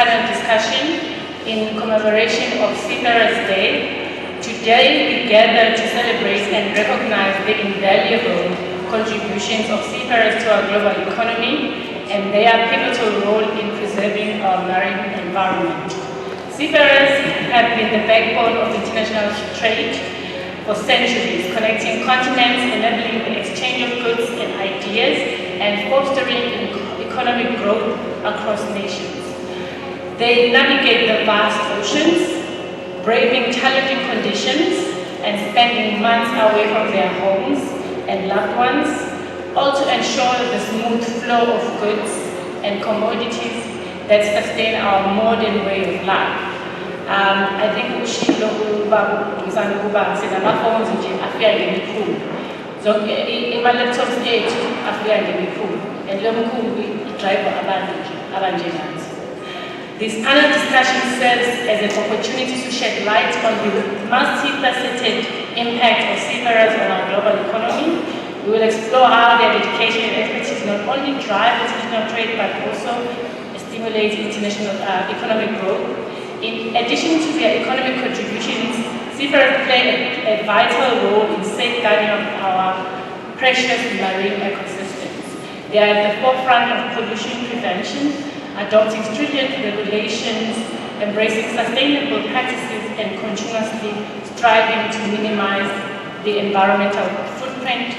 panel discussion in commemoration of Seafarers Day. Today we gather to celebrate and recognize the invaluable contributions of seafarers to our global economy and their pivotal role in preserving our marine environment. Seafarers have been the backbone of international trade for centuries, connecting continents, enabling the exchange of goods and ideas, and fostering economic growth across nations. They navigate the vast oceans, braving challenging conditions and spending months away from their homes and loved ones, all to ensure the smooth flow of goods and commodities that sustain our modern way of life. I think ushilo ukuba ukuba sinamaphones nje afika ngemikhulu. Zonke ama-laptops ethu afika ngemikhulu. And lo mkhulu i-driver abantu nje abanjengathi. This panel discussion serves as an opportunity to shed light on the multifaceted impact of seafarers on our global economy. We will explore how their dedication and expertise not only drive international trade but also stimulate international economic growth. In addition to their economic contributions, seafarers play a vital role in safeguarding our precious marine ecosystems. They are at the forefront of pollution prevention, adopting stringent regulations, embracing sustainable practices, and continuously striving to minimize the environmental footprint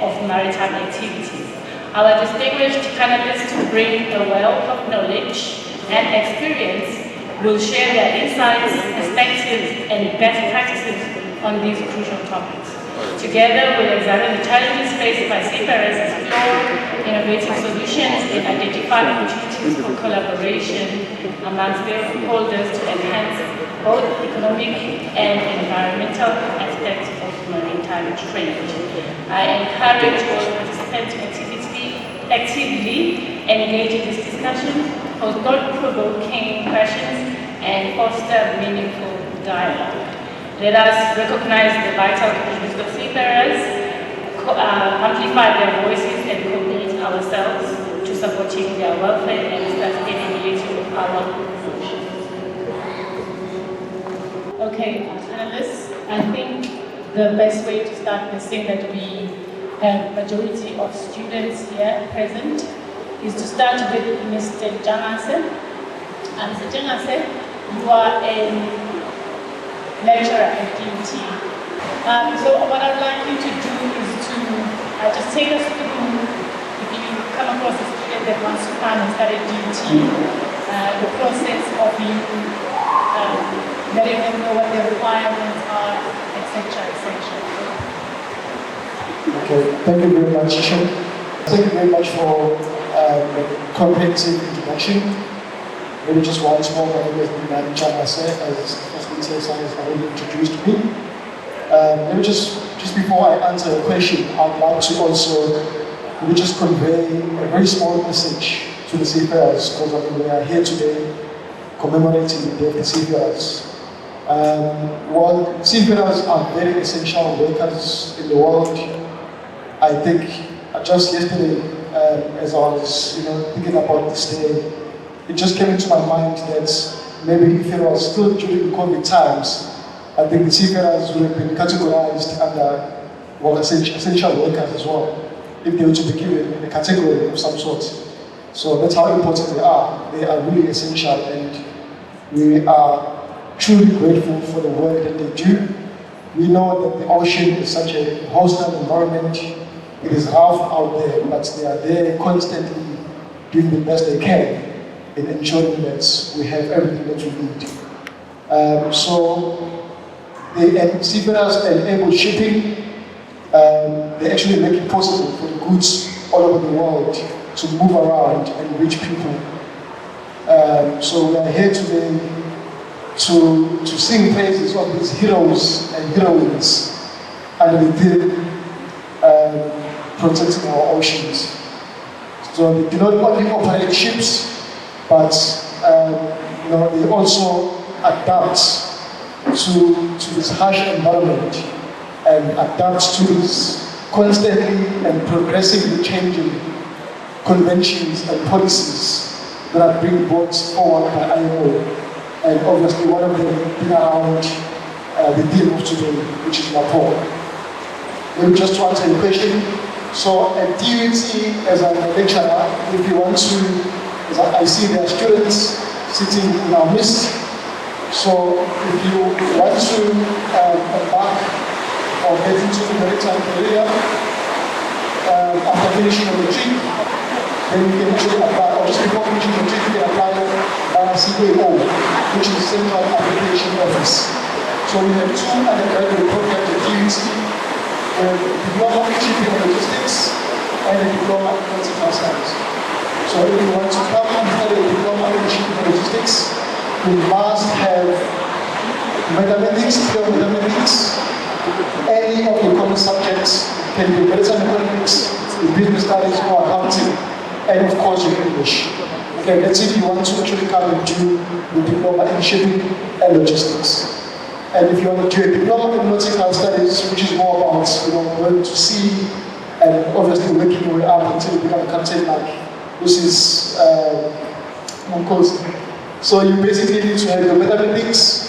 of maritime activities. Our distinguished panelists bring a wealth of knowledge and experience will share their insights, perspectives, and best practices on these crucial topics. Together, we'll examine the challenges faced by seafarers, explore innovative solutions, and identify opportunities for collaboration among stakeholders to enhance both economic and environmental aspects of maritime trade. I encourage all participants to actively engage in this discussion, pose thought-provoking questions, and foster meaningful dialogue. Let us recognize the vital contributions of seafarers, amplify their voices, and commit ourselves to supporting their welfare and sustainability of our oceans. Okay, panelists, I think the best way to start is saying that we have majority of students here present is to start with Mr. Jangase. Mr. Jangase, you are a lecturer at DUT. So what I'd like you to do is to just take us through, if you come across a student that wants to come and study at DUT, the process of you letting them know what their requirements are, etc., etc. Okay, thank you very much, Shishan. Thank you very much for the comprehensive introduction. Maybe just once more, my name is Maritime, as Mr. Science already introduced me. Maybe just before I answer the question, I'd like to also maybe just convey a very small message to the seafarers, because I mean, we are here today commemorating the day of the seafarers. While seafarers are very essential workers in the world, I think just yesterday, as I was thinking about this day, it just came into my mind that maybe if it was still during COVID times, I think the seafarers would have been categorized under, well, essential workers as well, if they were to be given in a category of some sort. So that's how important they are. They are really essential, and we are truly grateful for the work that they do. We know that the ocean is such a hostile environment. It is rough out there, but they are there constantly doing the best they can in ensuring that we have everything that we need. So the seafarers enable shipping. They actually make it possible for the goods all over the world to move around and reach people. So we are here today to sing praises of these heroes and heroines under the theme protecting our oceans. So they do not only operate ships, but they also adapt to this harsh environment and adapt to this constantly and progressively changing conventions and policies that are being brought forward by IMO. And obviously one of them being around the theme of today, which is rapport. Maybe just to answer the question, so at DUT as a lecturer, if you want to, as I see there are students sitting in our midst, so if you want to embark or get into the maritime career after finishing your matric, then you can actually apply, or just before finishing your matric, you can apply CAO, which is Central Application Office. So we have two undergraduate programs at DUT, a diploma in shipping and logistics and a diploma in nautical science. So if you want to come and study a diploma in shipping and logistics, you must have mathematics, pure mathematics, any of the common subjects, can be maritime economics, business studies, or accounting, and of course your English. Okay, that's if you want to actually come and do the diploma in shipping and logistics. And if you want to do a diploma in nautical studies, which is more about going to sea and obviously working your way up until you become a captain, like this is Monkosi. So you basically need to have your mathematics,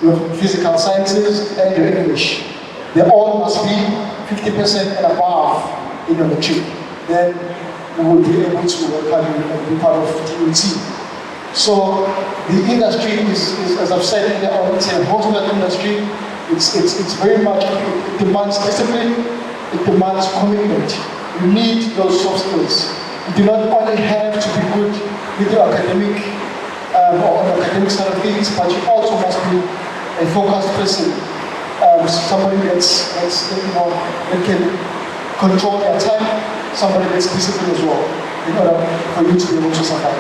your physical sciences, and your English. They all must be 50% and above in your matric. Then we will be able to welcome you and be part of DUT. So the industry is, as I've said in the hotel industry, it's very much, it demands discipline, it demands commitment. You need those soft skills. You do not only have to be good with your academic or on the academic side of things, but you also must be a focused person, somebody that can control their time, somebody that's disciplined as well, in order for you to be able to survive.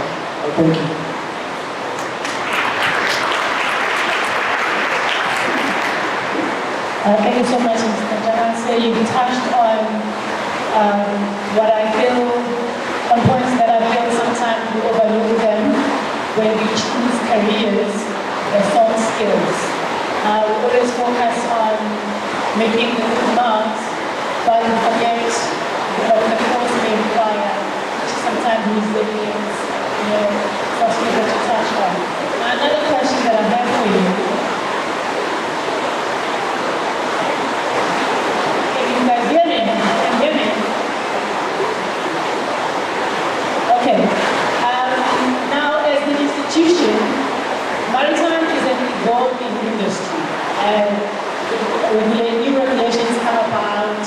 Thank you. Thank you so much, Mr. Jahan. So you touched on what I feel, on points that I feel sometimes we overlook them when we choose careers, the soft skills. We always focus on making the good marks, but we forget what the course may require, which is sometimes resilience, for people to touch on. Another question that I have for you. Can you guys hear me? Can you hear me? Okay. Now, as an institution, Maritime is an evolving industry, and new regulations come about,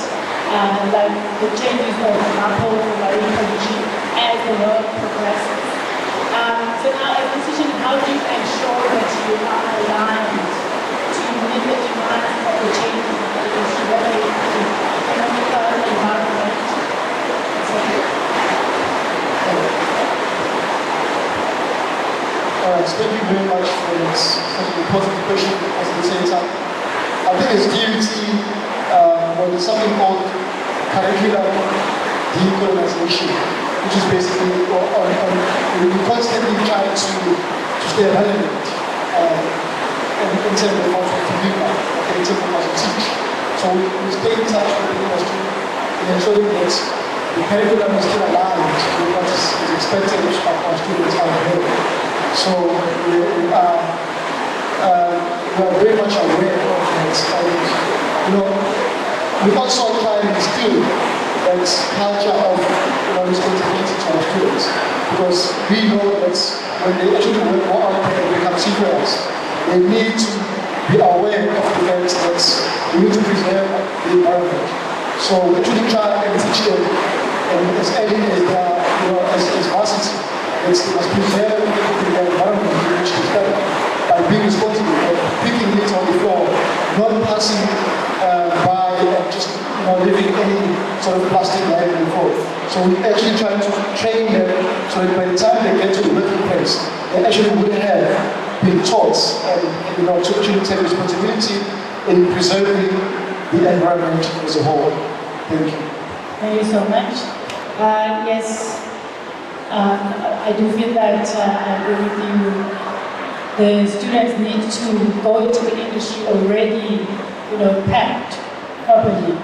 like the changes of MAPO, marine pollution, as the world progresses. So now, as an institution, how do you ensure that you are aligned to meet the demands of the changes in the industry, whether it is economical, environment, etc.? Thank you very much for this important question at the same time. I think as DUT, there's something called curriculum decolonization, which is basically we constantly try to stay relevant in terms of how to deliver, in terms of how to teach. So we stay in touch with the industry in ensuring that the curriculum is still aligned with what is expected of our students out there. So we are very much aware of that. And, we also try to instill that culture of responsibility to our students, because we know that when they actually go out there and become seafarers, they need to be aware of the fact that we need to preserve the environment. So we actually try and teach them, and as early as they are, as varsity, they must preserve the environment in which they study by being responsible, by picking it on the floor, not passing by and just leaving any sort of plastic lying on the floor. So we actually try to train them so that by the time they get to the working place, they actually would have been taught and to actually take responsibility in preserving the environment as a whole. Thank you. Thank you so much. Yes. I do feel that I agree with you. The students need to go into the industry already, packed properly,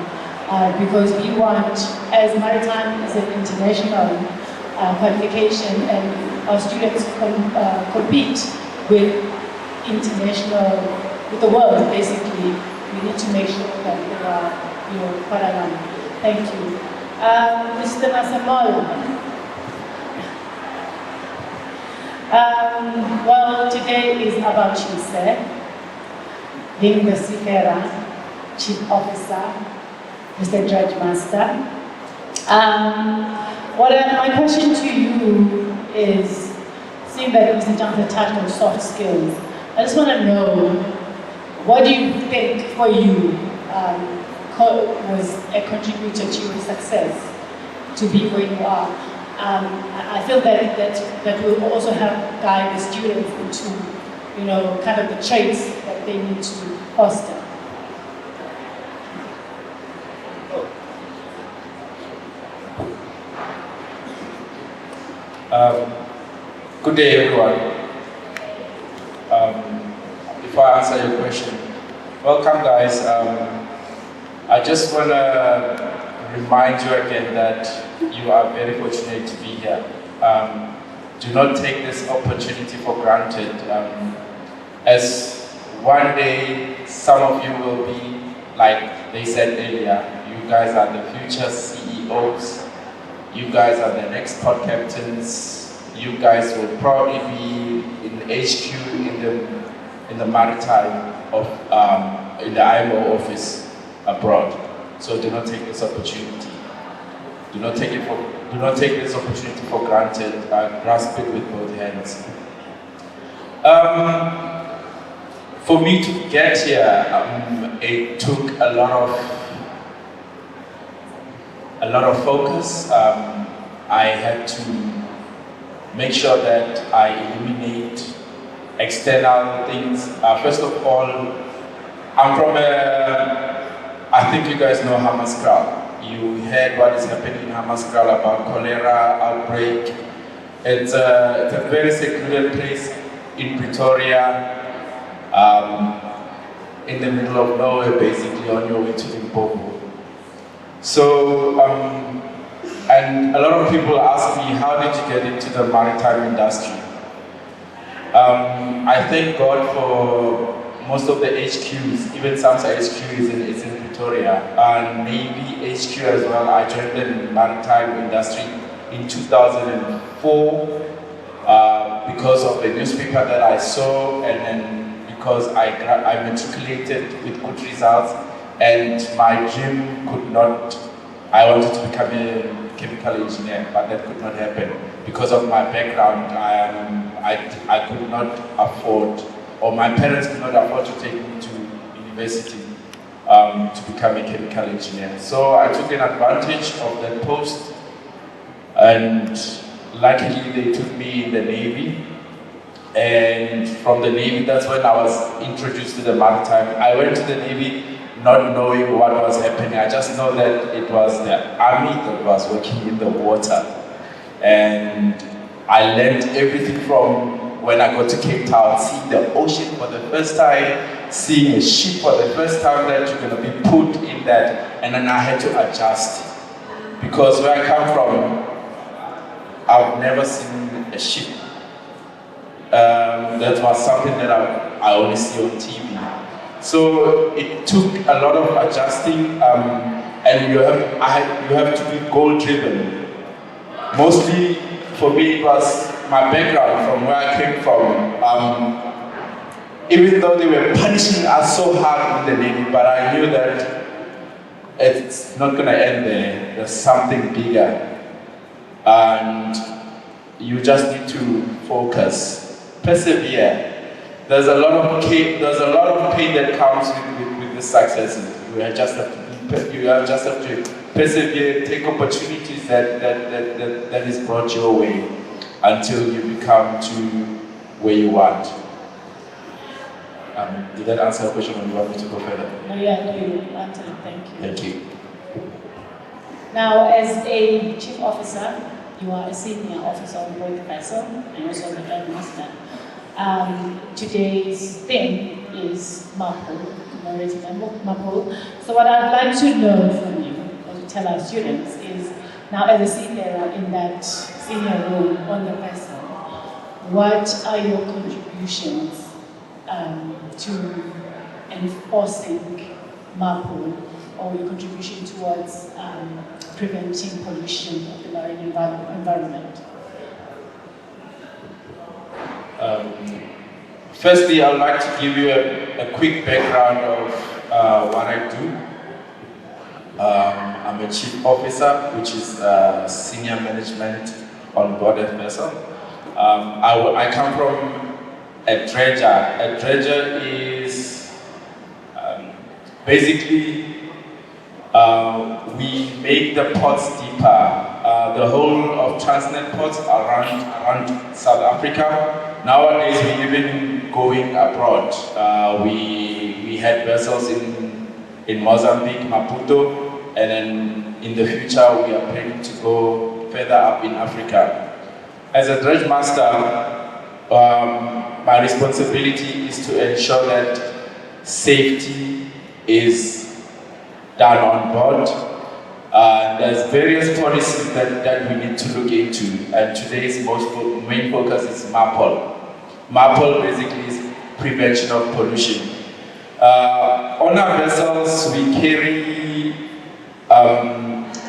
because we want, as Maritime is an international qualification, and our students compete with the world, basically, we need to make sure that they are, quite aligned. Thank you. Mr. Masamola. Well, today is about you, sir, being the Seafarer, Chief Officer, Mr. Judge Master. My question to you is, seeing that Mr. Johnson touched on soft skills, I just want to know, what do you think for you was a contributor to your success, to be where you are? I feel that will also help guide the students into, kind of the traits that they need to foster. Good day, everyone. Before I answer your question, welcome, guys. I just want to remind you again that you are very fortunate to be here. Do not take this opportunity for granted. As one day, some of you will be, like they said earlier, you guys are the future CEOs. You guys are the next pod captains. You guys will probably be in HQ in the Maritime in the IMO office abroad. So do not take this opportunity. Do not take this opportunity for granted. Grasp it with both hands. For me to get here, it took a lot of focus. I had to make sure that I eliminate external things. First of all, I'm from I think you guys know Hammaskral. You heard what is happening in Hammaskral about cholera outbreak. It's a very secluded place in Pretoria, in the middle of nowhere, basically on your way to Limpopo. So, and a lot of people ask me, how did you get into the maritime industry? I thank God for most of the HQs, even SAMSA HQ is in Pretoria, and Navy HQ as well. I joined the maritime industry in 2004 because of the newspaper that I saw, and then because I matriculated with good results, and my dream I wanted to become a chemical engineer, but that could not happen. Because of my background, I could not afford, or my parents could not afford to take me to university to become a chemical engineer. So I took an advantage of that post, and luckily they took me in the Navy. And from the Navy, that's when I was introduced to the maritime. I went to the Navy not knowing what was happening. I just know that it was the army that was working in the water. And I learned everything from when I got to Cape Town, seeing the ocean for the first time, seeing a ship for the first time that you're going to be put in that, and then I had to adjust. Because where I come from, I've never seen a ship. That was something that I only see on TV. So it took a lot of adjusting, and you have to be goal-driven. Mostly, for me, it was my background from where I came from. Even though they were punishing us so hard in the Navy, but I knew that it's not going to end there. There's something bigger, and you just need to focus, persevere. There's a lot of pain that comes with this success. You just have to persevere, take opportunities that is brought your way until you become to where you want. Did that answer your question, or you want me to go further? No, you answered it. Thank you. Thank you. Now, as a chief officer, you are a senior officer on board the vessel and also the Air Master. Today's theme is Maritime. So what I'd like to know from you, or to tell our students, is now as a seafarer in that senior role on the vessel, what are your contributions to enforcing MAPO, or your contribution towards preventing pollution of the marine environment? Firstly, I would like to give you a quick background of what I do. I'm a chief officer, which is senior management on board a vessel. I come from a dredger. A dredger is basically we make the ports deeper. The whole of Transnet ports around South Africa. Nowadays, we're even going abroad. We had vessels in Mozambique, Maputo, and then in the future, we are planning to go further up in Africa. As a dredge master, my responsibility is to ensure that safety is done on board. There's various policies that we need to look into, and today's main focus is MAPOL. MAPOL basically is prevention of pollution. On our vessels, we carry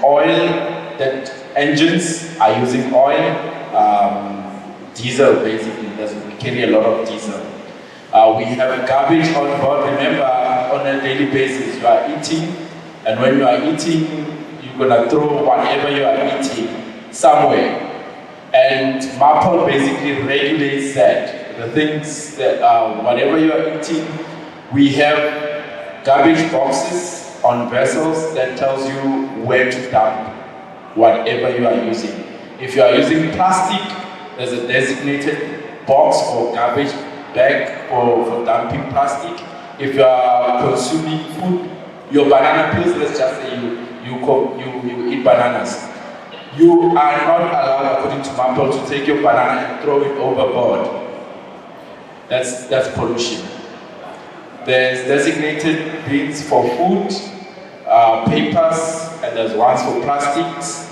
oil, that engines are using oil, diesel basically, we carry a lot of diesel. We have a garbage on board. Remember, on a daily basis, you are eating, and when you are eating, you're gonna throw whatever you are eating somewhere. And MAPOL basically regulates that. The things that, whatever you are eating, we have garbage boxes on vessels that tells you where to dump whatever you are using. If you are using plastic, there's a designated box for garbage bag for dumping plastic. If you are consuming food, your banana peels, let's just say you eat bananas. You are not allowed, according to MAPOL, to take your banana and throw it overboard. That's pollution. There's designated bins for food, papers, and there's ones for plastics.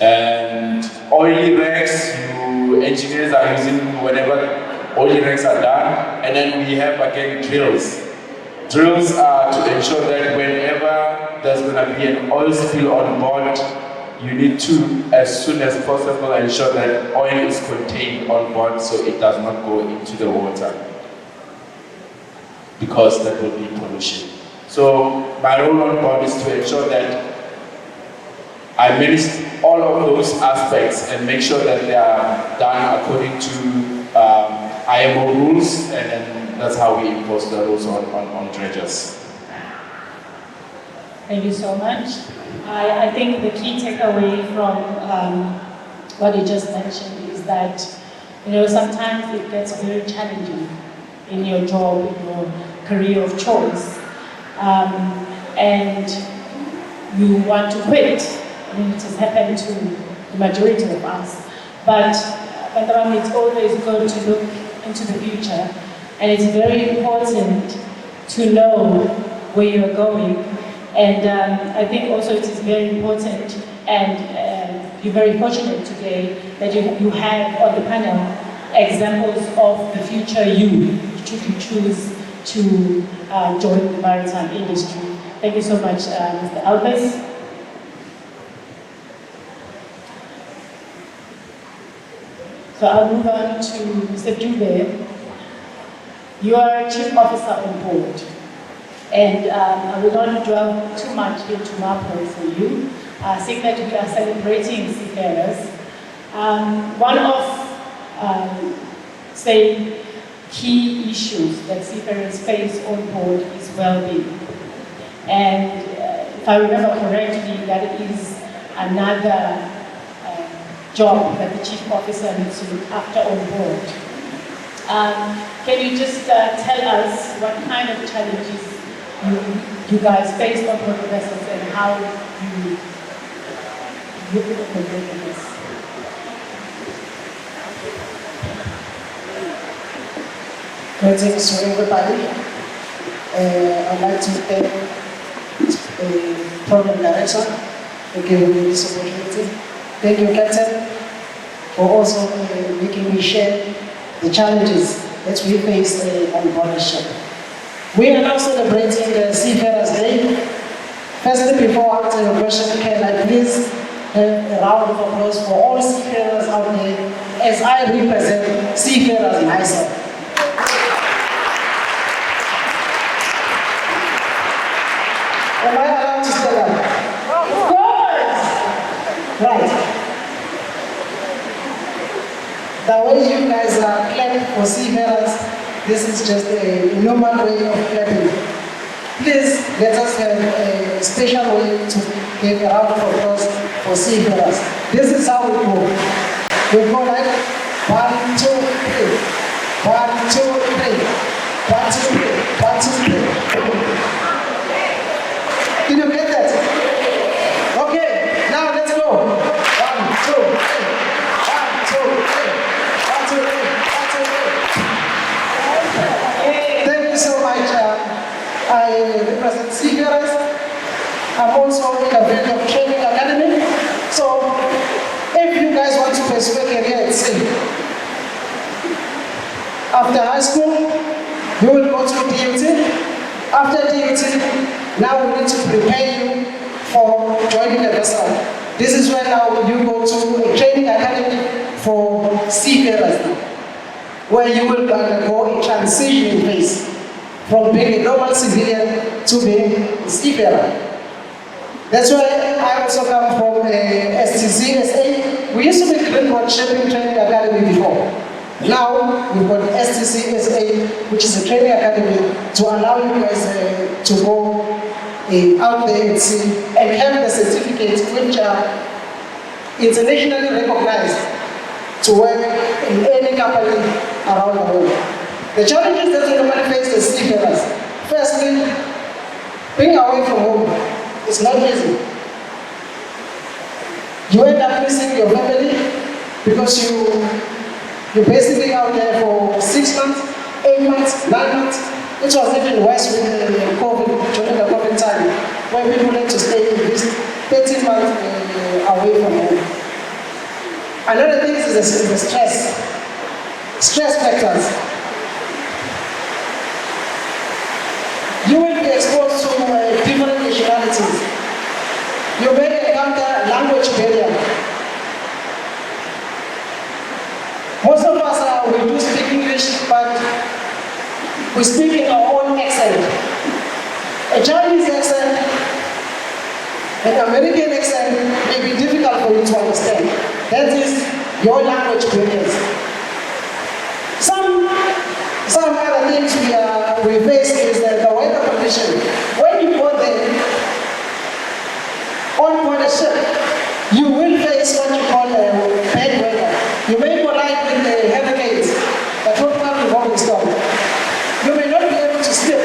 And oily rags, engineers are using whenever oily rags are done. And then we have again drills. Drills are to ensure that whenever there's going to be an oil spill on board, you need to, as soon as possible, ensure that oil is contained on board so it does not go into the water, because that will be pollution. So my role on board is to ensure that I manage all of those aspects and make sure that they are done according to IMO rules, and then that's how we impose the rules on dredgers. Thank you so much. I think the key takeaway from what you just mentioned is that, sometimes it gets very challenging in your job, in your career of choice, and you want to quit. I mean, it has happened to the majority of us. But it's always good to look into the future, and it's very important to know where you're going. And I think also it is very important, and you're very fortunate today that you have on the panel examples of the future you, should you choose to join the maritime industry. Thank you so much, Mr. Alves. So I'll move on to Mr. Dube. You are Chief Officer on board, and I will not dwell too much into MAPO for you, seeing that we are celebrating seafarers. One of, key issues that seafarers face on board is well-being. And if I remember correctly, that is another job that the Chief Officer needs to look after on board. Can you just tell us what kind of challenges you guys face on board the vessels and how you could this? Greetings to everybody. I'd like to thank the program director for giving me this opportunity. Thank you, Captain. for also making me share the challenges that we face on board the ship. We are now celebrating the Seafarers Day. Firstly, before answering your question, can I please have a round of applause for all seafarers out there as I represent seafarers myself. Am I allowed to stand up? Of course! Right. The way you guys are clapping for seafarers, this is just a normal way of clapping. Please let us have a special way to give a round of applause for seafarers. This is how we go. We go like 1, 2, 3. 1, 2, 3. 1, 2, 3. 1, 2, 3. Did you get that? Okay, now let's go. 1, 2, 3. 1, 2, 3. 1, 2, 3. 1, 2, 3. Thank you so much. I represent Seafarers. I'm also in a field of training academy. So, if you guys want to pursue a career at sea, after high school, you will go to DUT. After DUT, now we need to prepare you for joining a vessel. This is where now you go to a training academy for seafarers, where you will undergo a transition phase from being a normal civilian to being a seafarer. That's why I also come from STCSA. We used to be Greenwood Shipping Training Academy before. Now we've got STCSA, which is a training academy to allow you guys to go out there at sea and have the certificates which are internationally recognized to work in any company around the world. The challenges that we normally face as seafarers, firstly, being away from home is not easy. You end up missing your family because you're basically out there for 6 months, 8 months, 9 months. It was even worse with COVID, during the COVID time, where people had to stay at least 13 months away from home. Another thing is the stress. Stress factors. You will be exposed to different nationalities. You may encounter language barrier. Most of us, we do speak English, but we speak in our own accent. A Chinese accent, an American accent may be difficult for you to understand. That is your language barriers. Some other things we face is the weather condition. When you go there, on board a ship, you will face what you call bad weather. You may collide with the hurricanes, the tropical revolving storm. You may not be able to sleep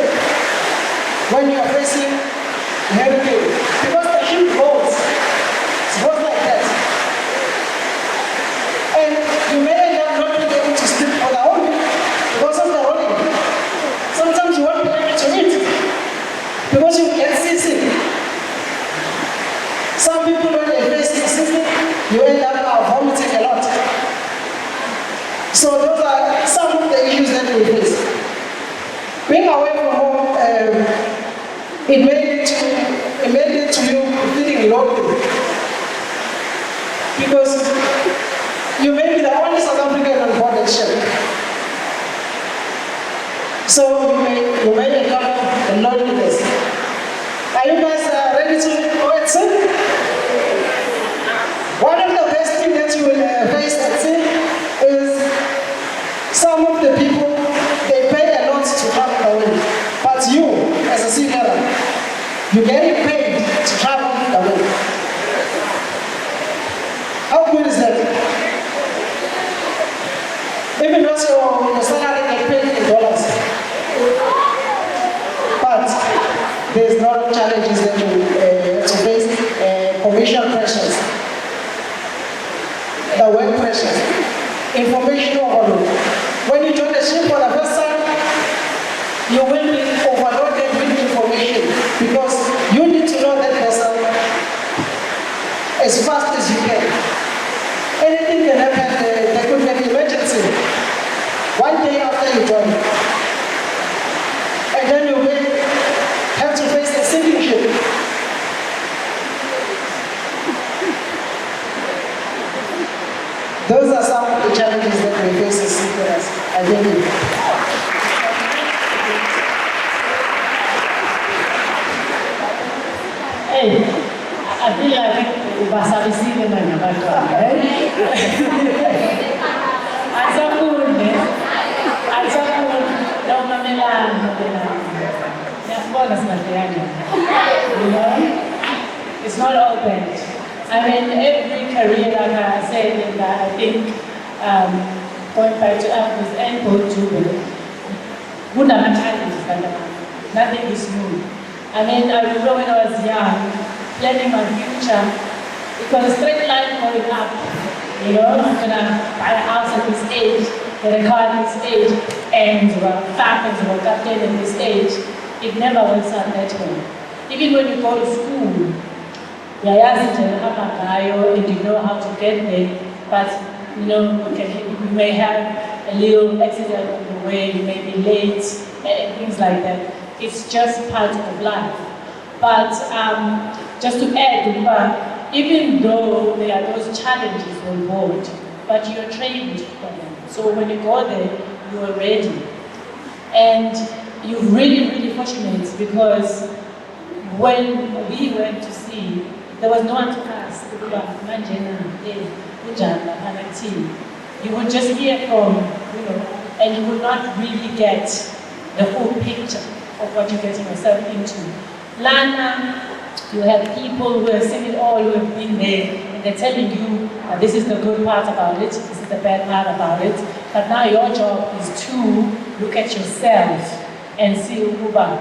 when you are facing a hurricane because the ship rolls. It goes like that. And you may end up not being able to sleep on the whole because of the rolling. Sometimes you won't be able to eat because you get seasick. Some people, when they face seasick, you end up vomiting a lot. So those are some of the issues that we face. Being away from home, it may lead to you feeling lonely. Because you may be the only South African on board the ship. So you may encounter the loneliness. Are you guys ready to go at sea? One of the best things that you will face at sea is some of the people, they pay a lot to travel away. But you, as a seafarer, you're getting paid to travel away. How good is that? Even though your salary get paid in dollars. But there's a lot of challenges that you face, commercial pressures, the work pressures, information overload. When you join the ship for the first time, you will be overloaded with information because you need to know that vessel as fast as you can. Anything can happen Hey, I feel like ubasabisile manje abantwana. Asafunde. No mamelana. Yasibona singadleyana. You know? It's not open. I mean, every career, like I said, and I think, going back to Alpha's and both Jubilee, good challenges, nothing is new. I mean, I remember when I was young, planning my future, it was a straight line going up. You know, I'm gonna buy a house at this age, get a car at this age, and families will get there at this age. It never works out that way. Even when you go to school, and you know how to get there, but you know, you may have a little accident on the way, you may be late, and things like that. It's just part of life. But just to add, even though there are those challenges on board, but you're trained for them. So when you go there, you are ready. And you're really, really fortunate because when we went to sea, there was no one to ask. You would just hear from, you know, and you would not really get the whole picture of what you're getting yourself into. Lana, you have people who have seen it all, who have been there, and they're telling you this is the good part about it, this is the bad part about it. But now your job is to look at yourself and see, Uba,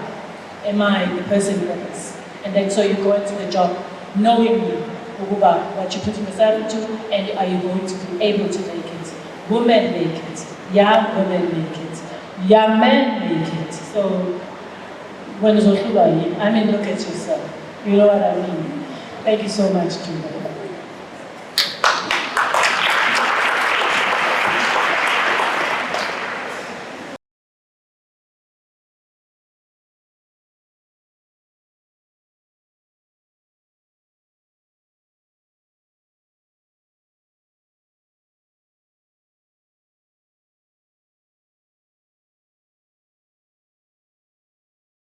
am I the person for this? And then so you go into the job knowing Uba, what you're putting yourself into, and are you going to be able to make it? Women make it, young women make it, young men make it. So when it's I mean, look at yourself. You know what I mean? Thank you so much, Judah.